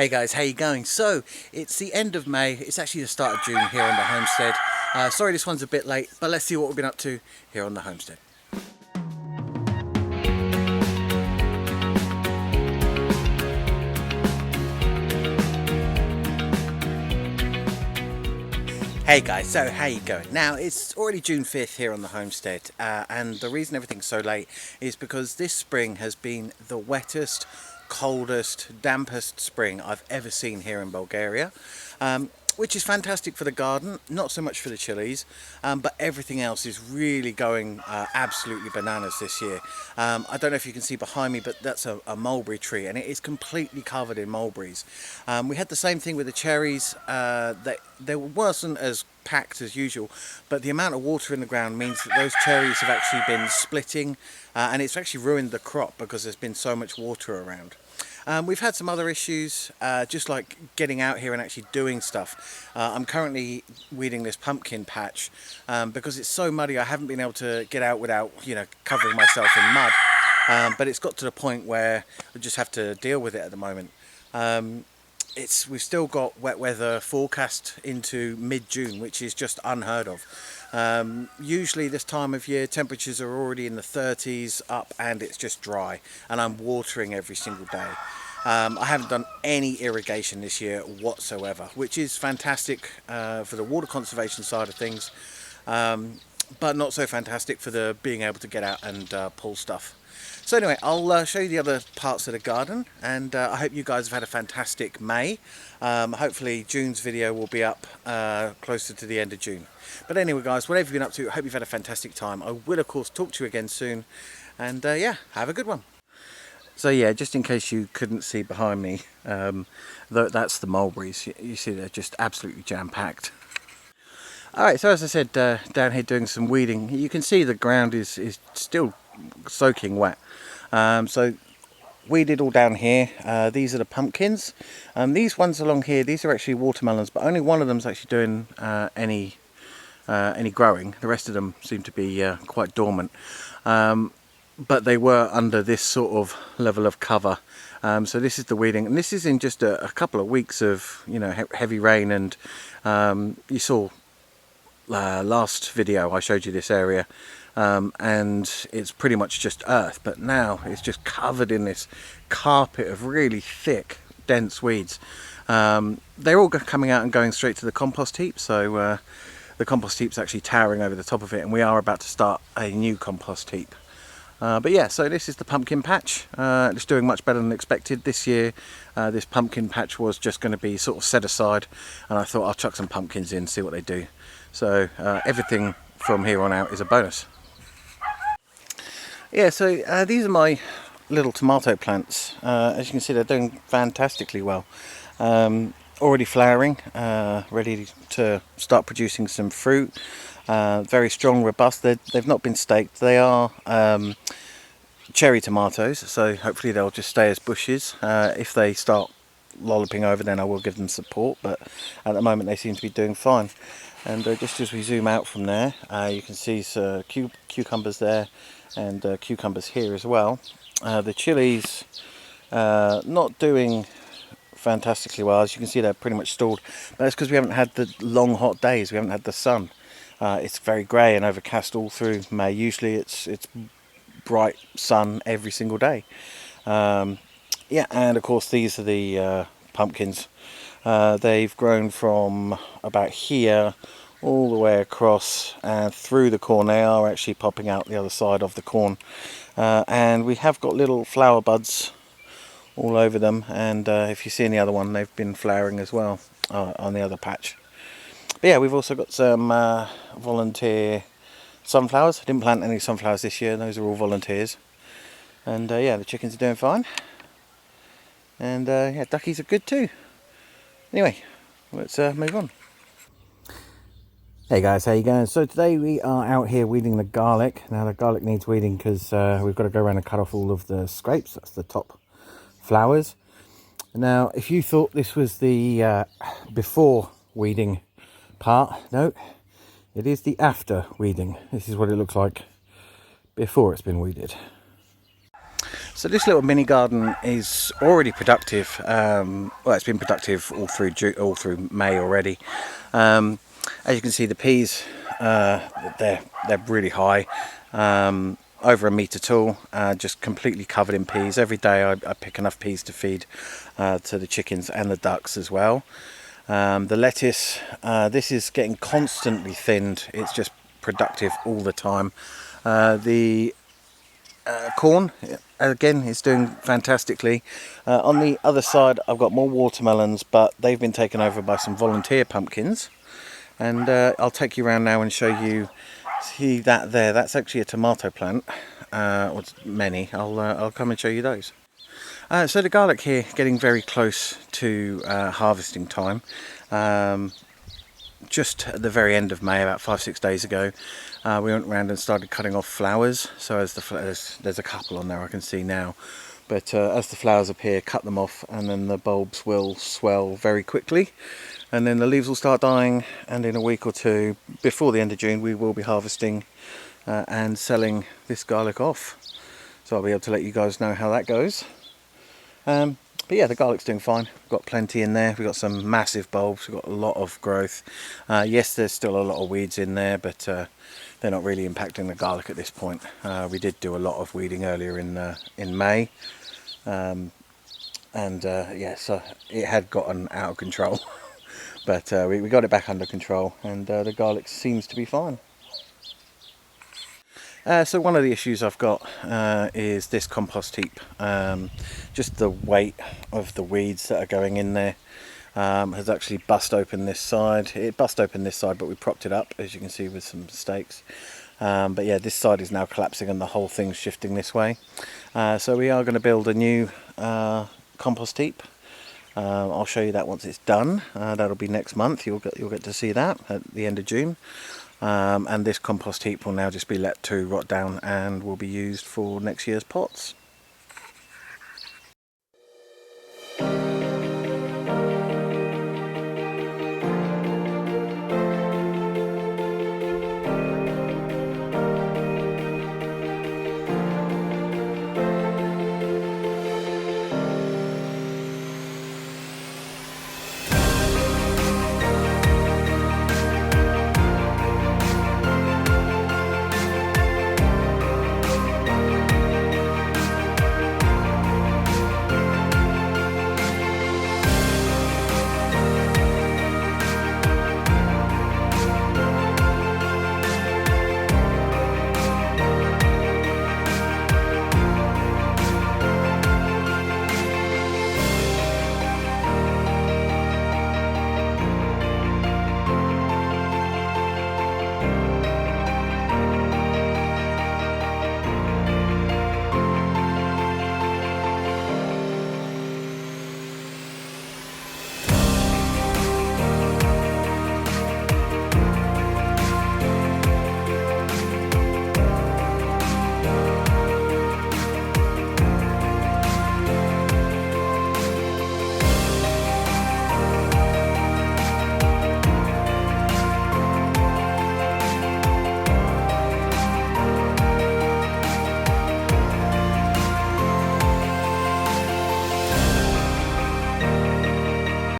Hey guys, how you going? So, it's the end of May, it's actually the start of June here on the homestead. Sorry this one's a bit late, but let's see what we've been up to here on the homestead. Hey guys, so how you going? Now it's already June 5th here on the homestead, and the reason everything's so late is because this spring has been the wettest, coldest, dampest spring I've ever seen here in Bulgaria, which is fantastic for the garden, not so much for the chilies, but everything else is really going absolutely bananas this year. I don't know if you can see behind me, but that's a mulberry tree, and it is completely covered in mulberries. We had the same thing with the cherries. They wasn't as packed as usual, but the amount of water in the ground means that those cherries have actually been splitting, and it's actually ruined the crop because there's been so much water around. We've had some other issues, just like getting out here and actually doing stuff. I'm currently weeding this pumpkin patch because it's so muddy. I haven't been able to get out without, covering myself in mud. But it's got to the point where I just have to deal with it at the moment. We've still got wet weather forecast into mid-June, which is just unheard of. Usually this time of year temperatures are already in the 30s up, and it's just dry, and I'm watering every single day. I haven't done any irrigation this year whatsoever, which is fantastic for the water conservation side of things, but not so fantastic for the being able to get out and pull stuff. So anyway, I'll show you the other parts of the garden, and I hope you guys have had a fantastic May. Hopefully June's video will be up closer to the end of June. But anyway guys, whatever you've been up to, I hope you've had a fantastic time. I will of course talk to you again soon, and yeah, have a good one. So yeah, just in case you couldn't see behind me, that's the mulberries. You see they're just absolutely jam-packed. Alright, so as I said, down here doing some weeding, you can see the ground is still soaking wet. So weeded all down here. These are the pumpkins. These ones along here, these are actually watermelons, but only one of them is actually doing any growing. The rest of them seem to be quite dormant. But they were under this sort of level of cover. So this is the weeding, and this is in just a couple of weeks of heavy rain. And you saw last video I showed you this area, and it's pretty much just earth, but now it's just covered in this carpet of really thick, dense weeds. They're all coming out and going straight to the compost heap, so the compost heap's actually towering over the top of it, and we are about to start a new compost heap. But yeah, so this is the pumpkin patch. It's doing much better than expected this year. This pumpkin patch was just going to be sort of set aside, and I thought I'll chuck some pumpkins in, see what they do. So everything from here on out is a bonus. Yeah, so these are my little tomato plants. As you can see, they're doing fantastically well. Already flowering, ready to start producing some fruit. Very strong, robust. They've not been staked. They are cherry tomatoes, so hopefully they'll just stay as bushes. If they start lolloping over, then I will give them support, but at the moment they seem to be doing fine. And just as we zoom out from there, you can see some cucumbers there, and cucumbers here as well. The chilies not doing fantastically well. As you can see, they're pretty much stalled, but that's because we haven't had the long hot days. We haven't had the sun. It's very grey and overcast all through May. Usually it's bright sun every single day. Yeah, and of course these are the pumpkins. They've grown from about here all the way across and through the corn. They are actually popping out the other side of the corn, and we have got little flower buds all over them, and if you see any other one, they've been flowering as well on the other patch. But yeah, we've also got some volunteer sunflowers. I didn't plant any sunflowers this year, those are all volunteers. And yeah, the chickens are doing fine, and yeah, duckies are good too. Anyway, let's move on. Hey guys, how you going? So today we are out here weeding the garlic. Now the garlic needs weeding because we've got to go around and cut off all of the scrapes. That's the top flowers. Now if you thought this was the before weeding part, no, it is the after weeding. This is what it looks like before it's been weeded. So this little mini garden is already productive. Well, it's been productive all through May already. As you can see, the peas, they're really high, over a metre tall, just completely covered in peas. Every day I pick enough peas to feed to the chickens and the ducks as well. The lettuce, this is getting constantly thinned. It's just productive all the time. The corn, again, is doing fantastically. On the other side I've got more watermelons, but they've been taken over by some volunteer pumpkins, and I'll take you around now and show you. See that there, that's actually a tomato plant, or many. I'll come and show you those. So the garlic here getting very close to harvesting time. Just at the very end of May, about 5-6 days ago, we went around and started cutting off flowers. So as there's a couple on there I can see now, but as the flowers appear, cut them off, and then the bulbs will swell very quickly, and then the leaves will start dying, and in a week or two, before the end of June, we will be harvesting and selling this garlic off. So I'll be able to let you guys know how that goes. But yeah, the garlic's doing fine. We've got plenty in there. We've got some massive bulbs. We've got a lot of growth. Yes, there's still a lot of weeds in there, but they're not really impacting the garlic at this point. We did do a lot of weeding earlier in May, yeah, so it had gotten out of control. But we got it back under control, and the garlic seems to be fine. So one of the issues I've got is this compost heap. Just the weight of the weeds that are going in there has actually bust open this side. It bust open this side, but we propped it up, as you can see, with some stakes. But yeah, this side is now collapsing and the whole thing's shifting this way. So we are going to build a new compost heap. I'll show you that once it's done. That'll be next month. You'll get to see that at the end of June. And this compost heap will now just be let to rot down and will be used for next year's pots.